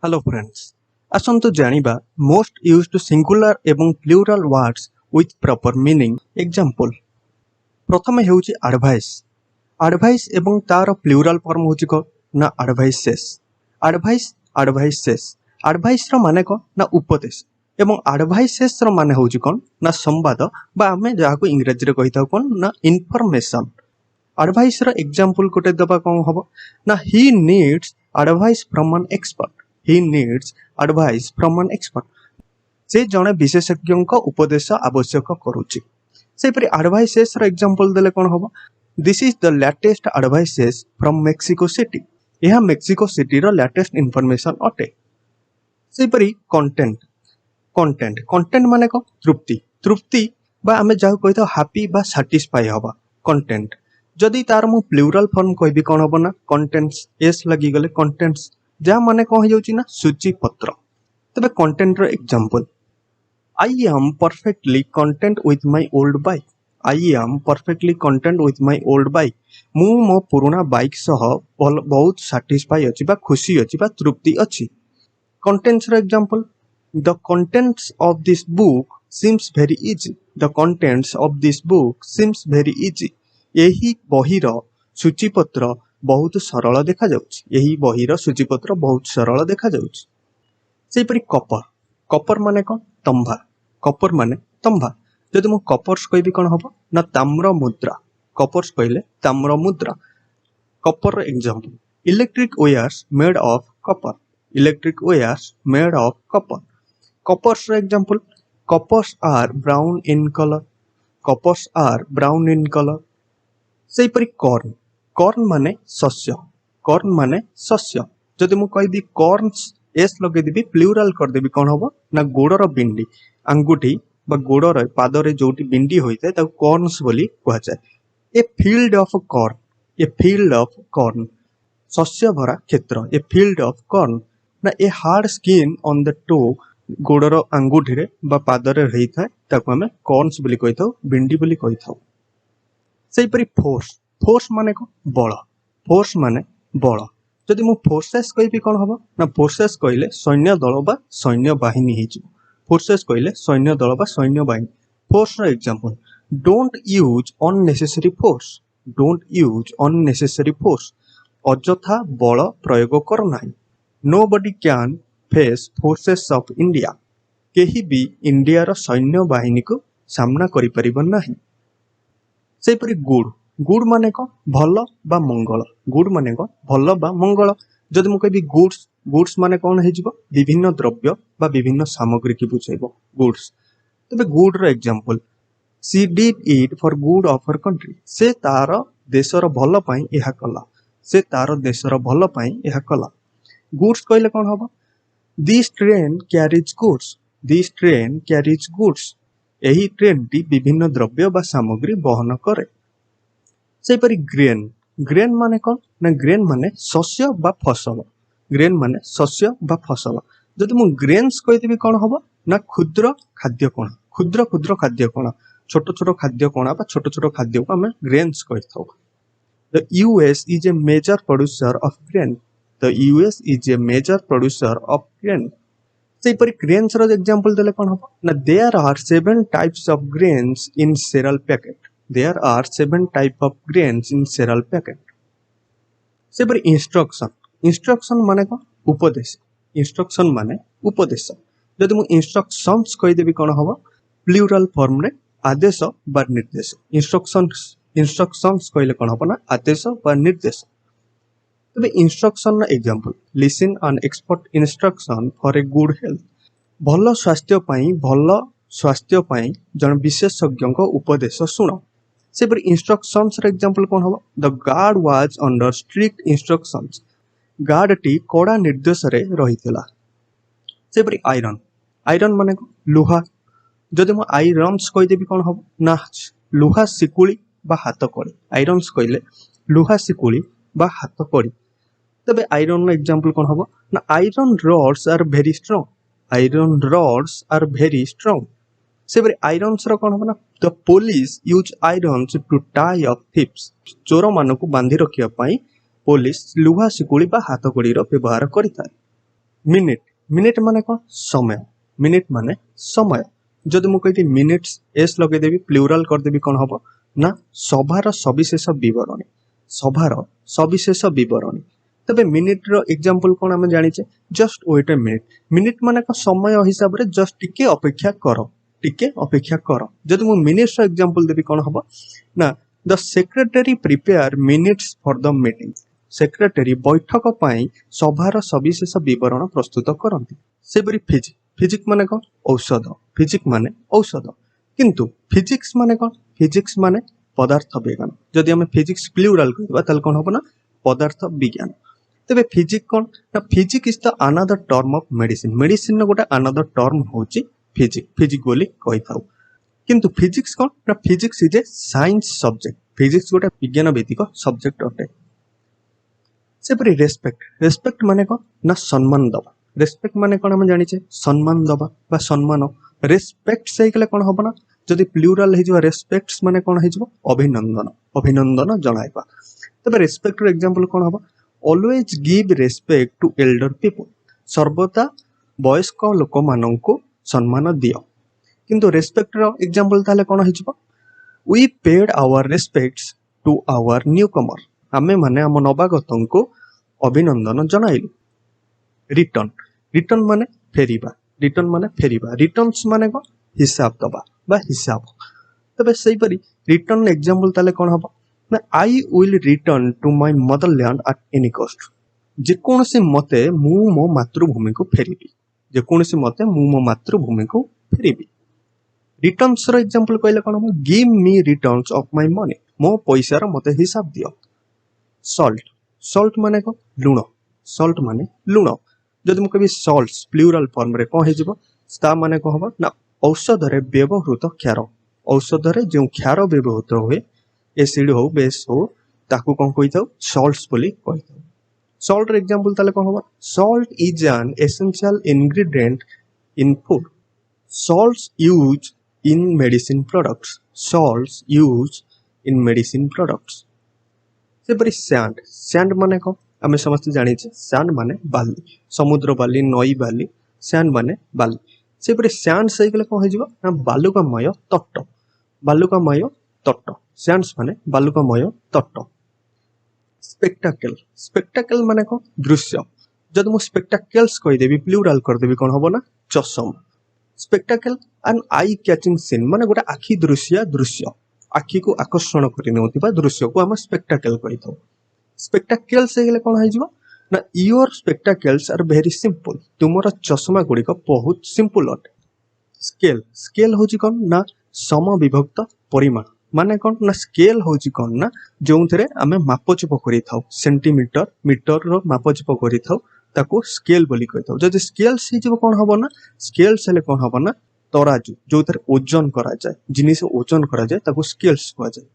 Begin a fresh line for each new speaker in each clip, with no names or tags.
Hello friends आसंतु जानिबा most used singular एवं plural words with proper meaning example प्रथम हेउची एडवाइस एडवाइस एवं तार प्लूरल फॉर्म होची को ना एडवाइसेस एडवाइसेस एडवाइस रो माने को ना उपदेश एवं एडवाइसेस रो माने होची कोन ना संवाद बा हमें जाको इंग्रजी रे कहिता कोन ना इन्फॉर्मेशन एडवाइस रो एग्जांपल कोटे दबा कोन हबो ना he needs advice from an expert He needs advice from an expert. से जने विशेषज्ञ को उपदेश आवश्यक करूची से परि एडवाइसेस रो एग्जांपल देले कोन हबो this is the latest advices from Mexico city यह मेक्सिको सिटी रो लेटेस्ट इंफॉर्मेशन अटे से परि कंटेंट माने को तृप्ति बा हमें जाउ कहितो हैप्पी बा सैटिस्फाई हबा कंटेंट जदि तार मु प्लूरल फॉर्म कहबी कोन हबो ना कंटेंट्स एस लगी गले कंटेंट्स जहाँ माने कौन हो ना सूची पत्र तबे कंटेंट रो example I am perfectly content with my old bike I am perfectly content with my old bike मु मो पुराना बाइक सह बहुत सैटिस्फाई अछि बा खुशी अछि बा तृप्ति अछि कंटेंट्स रो example the contents of this book seems very easy the contents of this book seems very easy एही बही रो सूचीपत्र बहुत सरल देखा जाउछि यही बहीर सूचीपत्र बहुत सरल देखा जाउछि सेहि परि कपर माने कोन तंभा जदि मु कपर्स कहबी कोन हबो ना ताम्र मुद्रा कपर्स कहले ताम्र मुद्रा copper example electric wires made of copper coppers example coppers are brown in colour सेहि परि कॉर्न माने शस्य जदि मु कहबी कॉर्न्स एस लगे देबी प्लूरल कर देबी कोन हबो ना गोडर बिंडी अंगुठी बा गोडर पादरे जोटी बिंडी होइते ताको कॉर्न्स बोली कहै जाय ए फील्ड ऑफ कॉर्न शस्य भरा क्षेत्र ए फील्ड ऑफ कॉर्न ना a hard skin on the toe गोडर अंगुठी रे बा पादरे रहिथाय ताको हमें कॉर्न्स बोली कहिथाउ बिंडी बोली कहिथाउ सेहि परि फोर्स माने को फोर्स माने बल जदि मु फोर्सेस कहबी कोन हबो ना फोर्सेस कहले सैन्य दल बा सैन्य बाहिनी हिजो फोर्सेस कहले सैन्य दल बा सैन्य बाहिनी फोर्स रो example don't use unnecessary force अजथा बल प्रयोग कर नाही nobody can face forces of India केही भी इंडिया रो सैन्य बाहिनी को सामना करि परिबो नाही सेहि परि गुड माने को भलो बा मंगल गुड माने को भलो बा मंगल जदि मु कहबी गुड्स माने कोन हे जिवो विभिन्न द्रव्य बा विभिन्न सामग्री की बुझाइबो गुड्स तबे गुड रो example she did it for good of her country से तार देशर भलो पई एहा कला गुड्स कहले कोन हबो दिस ट्रेन कैरीज गुड्स एही ट्रेन टी विभिन्न द्रव्य बा सामग्री वहन करे से परि ग्रेन माने कोन ना ग्रेन माने शस्य बा फसल जदि मु ग्रेन्स कहि देबी कोन हबो ना क्षुद्र खाद्य कण छोट खाद्य कणा बा छोट खाद्य को हमें ग्रेन्स कहिथाउ the US is a major producer of grain से परि ग्रेन्स रो एग्जांपल देले कोन हबो ना there are 7 types of grains in cereal packet से पर इंस्ट्रक्शन माने को उपदेश जदि मु इंस्ट्रक्शंस कहि देबी कोन हबो प्लूरल फॉर्म रे आदेश बा निर्देश इंस्ट्रक्शंस कहले कोन हबो ना आदेश बा निर्देश तबे इंस्ट्रक्शन ना example listen an expert instruction for a good health भलो स्वास्थ्य पई जन विशेषज्ञ को उपदेश सुनो से पर इंस्ट्रक्शंस रे एग्जांपल कोन हबो the guard was under strict instructions guard टी कोड़ा निर्देश रे रहितला से पर आयरन माने लुहा जदि म आयरन्स कहि देबी कोन हबो ना लुहा सिकुली बा हाथ कड़ी आयरन्स कहले लुहा सिकुली बा हाथ कड़ी तबे आयरन रो एग्जांपल कोन हबो ना iron rods are very strong से पर आयरन्स रो कोन हबो ना the police use irons to tie up thieves चोर मानको बांधी रखिया पई पुलिस लुहा सिकुली बा हाथ कड़ी रो व्यवहार करिता मिनिट मिनिट माने कौन समय मिनिट माने समय जदि मु कहि मिनिट्स एस लगेदेवी प्लूराल करदेवी कौन हम ना सभार सविशेष बरणी सभार सविशेष बरणी तबे मिनिट रो एग्जांपल कौन आम जानिचे just wait a minute minute माने कौन समय हिसाब रे जस्ट टिके अपेक्षा कर जदि मु मिनिट्स रो एग्जांपल देबी कौन हम ना the secretary prepare minutes for the meeting secretary बैठक पाई सभार सविशेष विवरण प्रस्तुत करती सेपरी फिजिक फिजिक माने कौन औषध फिजिक माने औषध किंतु फिजिक्स माने कौन फिजिक्स माने पदार्थ विज्ञान जदि आम फिजिक्स प्लूराल कहबा ताल कौन हम ना पदार्थ विज्ञान तबे फिजिक कौन ना physic is the another term of medicine medicine गोटे अनदर टर्म होची फिजिक फिजिक बोली कहि थाउ किंतु फिजिक्स कौन ना physics is a science subject physics गोटे विज्ञान भित्तिक सब्जेक्ट अटे सेपरी रेस्पेक्ट रेस्पेक्ट माने कौन ना सम्मान दबा रेस्पेक्ट माने कौन हम जानिचे सम्मान दबा बा सम्मान रेस्पेक्ट से गले कौन हम ना जदि प्लूराल हे रेस्पेक्ट्स माने कौन हे अभिनंदन अभिनंदन जणाइबा तबे रेस्पेक्ट रो एग्जांपल कौन हम always give respect to elder people सर्वदा वयस्क लोक माननकु सम्मान दियो किंतु रेस्पेक्ट रो एग्जांपल ताले कौन हे we paid our respects to our newcomer आमे माने आम नवागतंको अभिनंदन जणाइलु रिटर्न रिटर्न माने फेरिबा रिटर्न्स माने को हिसाब दबा बा हिसाब तबे सेही परी रिटर्न एग्जांपल ताले कोन हबो ना I will return to my motherland at any cost जे कोनसे मते मु मो मातृभूमि को फेरिबी जे कोनसे मते मु मो मातृभूमि को फेरिबी रिटर्न्स रो एग्जांपल कहले कोन हबो give me returns of my money मो पैसा रो मते हिसाब दियो सॉल्ट सॉल्ट माने को लूण सॉल्ट माने लूण जदि मु कभी सॉल्ट्स प्लूराल फॉर्म रे कोन हेजिबो ता माने को हबो ना औषध रे व्यवहृत क्षार औषध रे जो क्षार व्यवहृत होए एसिड हो बेस हो ताकू कोन कहिथाउ सॉल्ट्स बोली कहिथाउ सॉल्ट रे एग्जांपल ताले कोन हबो salt is an essential ingredient in food salts use in medicine products salts use in medicine products सेपरी सैंड सैंड माने को आमे समस्त जानी छे सैंड माने बाली समुद्र बाली नई बाली सैंड माने बाली सेपरी सैंड सही गले कोन हेजिबो ना बालुकामय तट सैंड्स माने बालुकामय तट स्पेक्टाकल स्पेक्टाकल माने को दृश्य जद मु स्पेक्टाकल्स कहि देबी प्लूराल कर देबी कोन हबो ना चषम spectacle N eye catching scene माने गोटा आखि दृश्य आखि को आकर्षण करि नेउतिबा दृश्य को हम स्पेक्टाकल कहिथौ स्पेक्टाकल्स हे गले कोन हेजिबो ना योर स्पेक्टाकल्स आर वेरी सिंपल तुमरा चश्मा गुडी को बहुत सिंपल अट स्केल स्केल होची कोन ना सम विभक्त परिमाण माने कोन ना स्केल होची कोन ना जोंथरे आमे मापचुप करि थाउ सेंटीमीटर मीटर रो मापचुप करि थाउ ताको स्केल बोली कहिथौ जदि स्केल्स हे जिवो कोन हबो ना स्केल्स हेले कोन हबो ना तराजू जो ओजन करा जाए जिनिस ओजन करा जाए ताको स्केल्स कहा जाए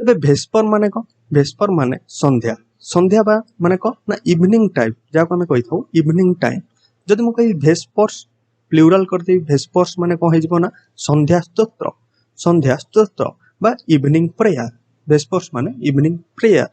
तबे भेस्पर माने को भेस्पर माने संध्या संध्या बा माने को ना इवनिंग टाइम जाको हमें कहि थाउ इवनिंग टाइम जदि मु कहि भेस्पर्स प्लूराल करते भेस्पर्स माने को हे जिवो ना संध्या स्तोत्र बा इवनिंग प्रेयर भेस्पर्स माने इवनिंग प्रेयर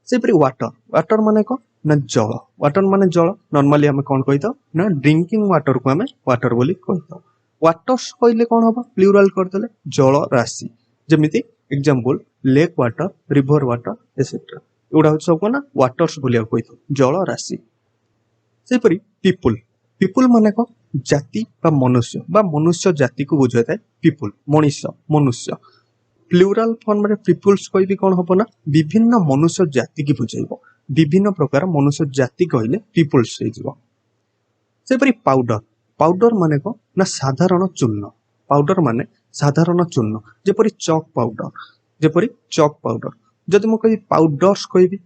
सेपरी वाटर वाटर माने को ना जल वाटर माने जल नॉर्मली हमें कौन कहि थाउ ना ड्रिंकिंग वाटर को हमें वाटर बोली कहि थाउ वाटर्स कहले कौन हबो प्लूराल कर देले जल राशि जेमिति example lake water river water etcetera एउडा हो सब ना वाटर्स बोली कहि थाउ जल राशि सेपरी पीपल पीपल माने को जाति बा मनुष्य जाति को बुझाय पीपल मनुष्य प्लूराल फॉर्म रे पीपल्स कोइ भी कोन हबो ना विभिन्न मनुष्य जाति की बुझाइबो विभिन्न प्रकार मनुष्य जाति कहले पीपल्स हे जिवो सेपरी पाउडर पाउडर माने को ना साधारण चूर्ण पाउडर माने साधारण चूर्ण जेपरी चॉक पाउडर जदि मु कहि पाउडर्स कहबी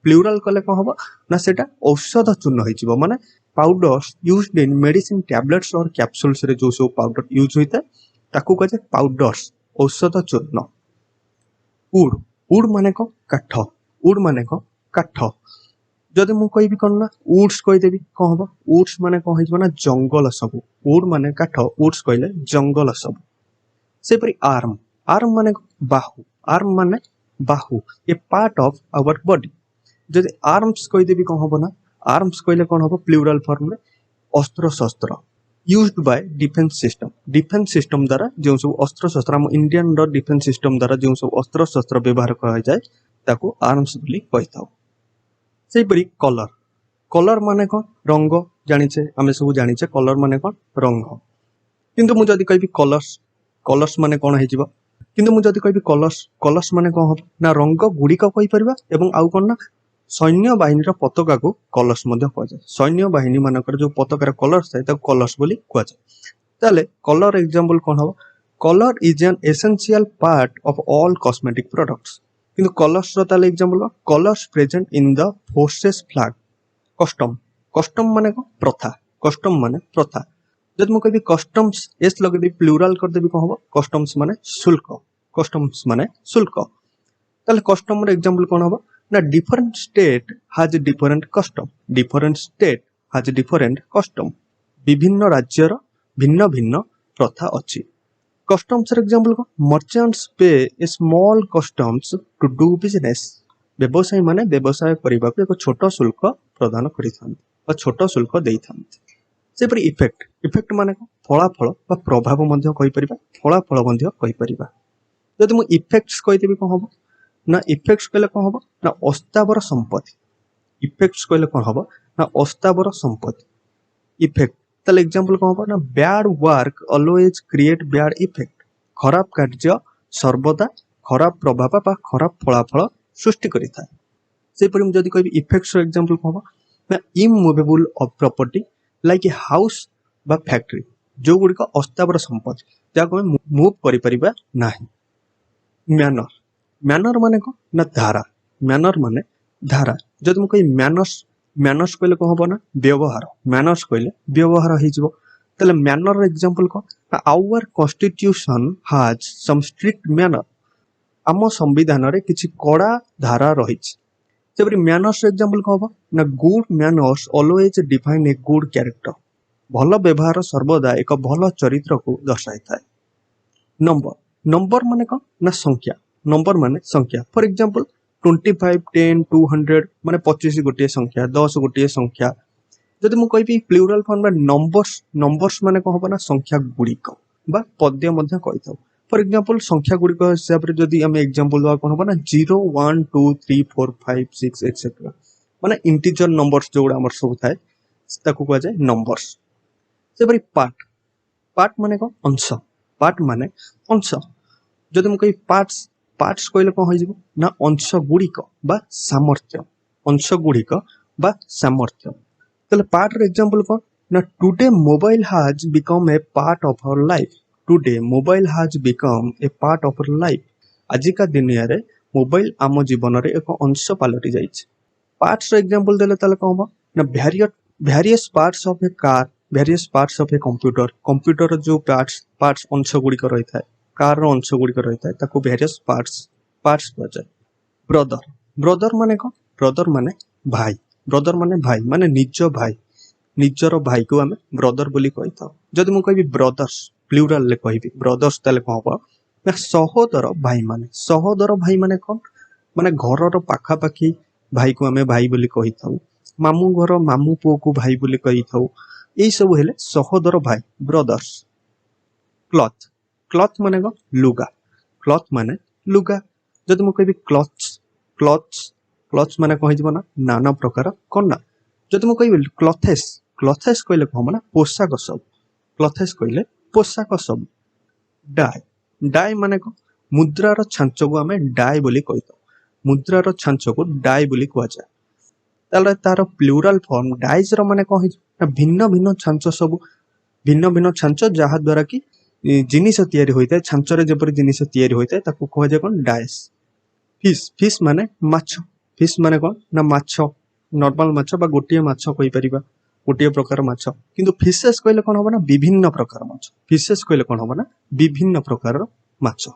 प्लूराल कले को हबो ना सेटा औषध चूर्ण हे जिवो माने powders used in medicine tablets और कैप्सूल्स रे जो सब पाउडर यूज होइता ताकू कहे पाउडर्स औषध चूर्ण उड माने को काठ जदि मु कहबी कोन ना वुड्स कहि देबी कोन हबो वुड्स माने कोन हिजबो ना जंगल सब वुड माने काठ वुड्स कहले जंगल सब सेपरी आर्म माने बाहु ए पार्ट ऑफ आवर बॉडी जदि आर्म्स कहि देबी कोन हबो ना आर्म्स कहले कौन हम प्लूराल फॉर्म रे अस्त्र शस्त्र यूज्ड बाय डिफेन्स सिस्टम द्वारा जो सब अस्त्र शस्त्र हम इंडियन डिफेन्स सिस्टम द्वारा जो सब अस्त्र शस्त्र व्यवहार करा जाए ताको आर्म्स बोली कहिथाउ। सेपरी कलर कलर माने कौन रंग जानिछे आमे सब जानिछे कलर माने कौन रंग किंतु मु जदि कहबी कलर्स कलर्स माने कौन हे जिवो किंतु मु जदि कहबी कलर्स माने कौन हो ना रंग गुड़िक कहि परिबा एवं आउ कौन ना सैन्य बाहिनी पताका को कलर्स कहुए सैन्य बाहिनी मानकर जो पताकार कलर्स थाए कलर्स बोली कहुए ताले कलर एग्जांपल कौन हम colour is an essential part of all cosmetic products किंतु कलर्स रो ताले example colours present in the forces flag custom custom माने को प्रथा कस्टम माने प्रथा जब मु कहबी कस्टम्स एस लगे दे प्लूरल कर देबी को हम कस्टम्स माने शुल्क कस्टम्स माने शुल्क ताले कस्टम रो एग्जांपल कौन हम ना different state has different custom विभिन्न राज्यर भिन्न भिन्न प्रथा अछि। कस्टम्स एग्जांपल को merchants pay a small customs to do business व्यवसायी माने व्यवसाय करबा को एक छोट शुल्क प्रदान करिथांती बा छोट शुल्क देइथांती। सेपरि इफेक्ट माने फलाफल बा प्रभाव मध्य कहि परिबा फलाफल मध्य कहि परिबा जदि मु इफेक्ट्स कहि देबी को हबो ना इफेक्ट्स कहले कौन हम ना अस्तावर संपत्ति इफेक्ट्स कहले कौन हम ना अस्तावर संपत्ति इफेक्ट ताले एग्जांपल कौन हम ना bad work always create bad effect खराब कार्य सर्वदा खराब प्रभाव बा खराब फलाफल सृष्टि करिथा। सेपरि मु जदि कहबी इफेक्ट्स रो एग्जांपल कौन हम ना immovable of property like a house बा फैक्ट्री जो गुडिक अस्तावर संपत्ति जाको मूव करि परिबा नाही। मैनर माने को ना धारा मैनर माने धारा जदि मु कहि मैनर्स कहले को हबो ना व्यवहार मैनर्स कहले व्यवहार हे जिवो तले मैनर एग्जांपल को our constitution has some strict manner आम संविधान रे किछि कड़ा धारा रहिछि सेपरि मैनर्स एग्जांपल को हबो ना good manners always define a good character भलो व्यवहार सर्वदा एक भलो चरित्र को दर्शाय थाए। नंबर माने को ना संख्या नंबर माने संख्या फॉर एग्जांपल 25 10 200 माने 25 गोटे संख्या 10 गोटे संख्या जदि मु कहबी प्लूरल फॉर्म में नंबर्स माने को हबना संख्या गुड़िक बा पद्य मध्य कहिथाउ फॉर एग्जांपल संख्या गुड़िक हिसाब रे जदि हम एग्जांपल दवा कोन हबना 0 1 2 3 4 5 6 एटसेट्रा माने इंटीजर नंबर्स जोड़ा हमर सब थाए ताकू कहै जाय नंबर्स। सेपरि पार्ट माने को अंश पार्ट माने अंश जदि मु कहि पार्ट्स कहले कौन हो ना अंश गुड़िक बा सामर्थ्य अंश गुड़िक बा सामर्थ्य तले पार्ट रे एग्जांपल कौन ना today mobile has become a part of our life today mobile has become a part of our life आजिका दुनिया रे मोबाइल आम जीवन रे एक अंश पलटि जाइछ। पार्ट्स रे एग्जांपल देले तले कौन ना various parts of A car various parts of a computer जो पार्ट्स अंश गुड़िक रही थाए कार अंश गुड़िक रही है ताको वेरियस पार्ट्स कहुए। ब्रदर माने कौन ब्रदर माने भाई माने निजर भाई को आमे ब्रदर बोली कहि था। जदि मु कहबी ब्रदर्स प्लूरल ले कहबी ब्रदर्स ताले कौन हबो ना सहोदर भाई माने कौन माने घर रो पाखा पाखी भाई को आमे भाई बोली कहि थाउ मामू घर मामू पुओ को भाई बोली कहि थाउ एई सब हेले सहोदर भाई ब्रदर्स। क्लॉथ माने को लुगा क्लॉथ माने लुगा जदि मु कहबी क्लॉथ्स माने कहि जबो ना नाना प्रकार कोन ना जदि मु कहबी क्लॉथेस कहले कहम ना पोशाक सब क्लॉथेस कहले पोशाक सब। डाई माने को मुद्रार छांच को हमें डाई बोली कहितो मुद्रार छांच को डाई बोली कह जाय ताले तार प्लूरल फॉर्म डाइज रो माने कहि ना भिन्न भिन्न छांच सब भिन्न भिन्न छांच जहा द्वारा कि जिनिस तैयारी होता है छांचरे जबर जिनिस तैयारी होता है ताको कह जाय कोन डाइस। फिश माने माछ फिश माने कोन ना माछ नॉर्मल माछ बा गोटिए माछ कहि परिबा गोटिए प्रकार माछ किंतु फिशेस कहले कोन होबा ना विभिन्न प्रकार माछ फिशेस कहले कोन होबा ना विभिन्न प्रकार माछ।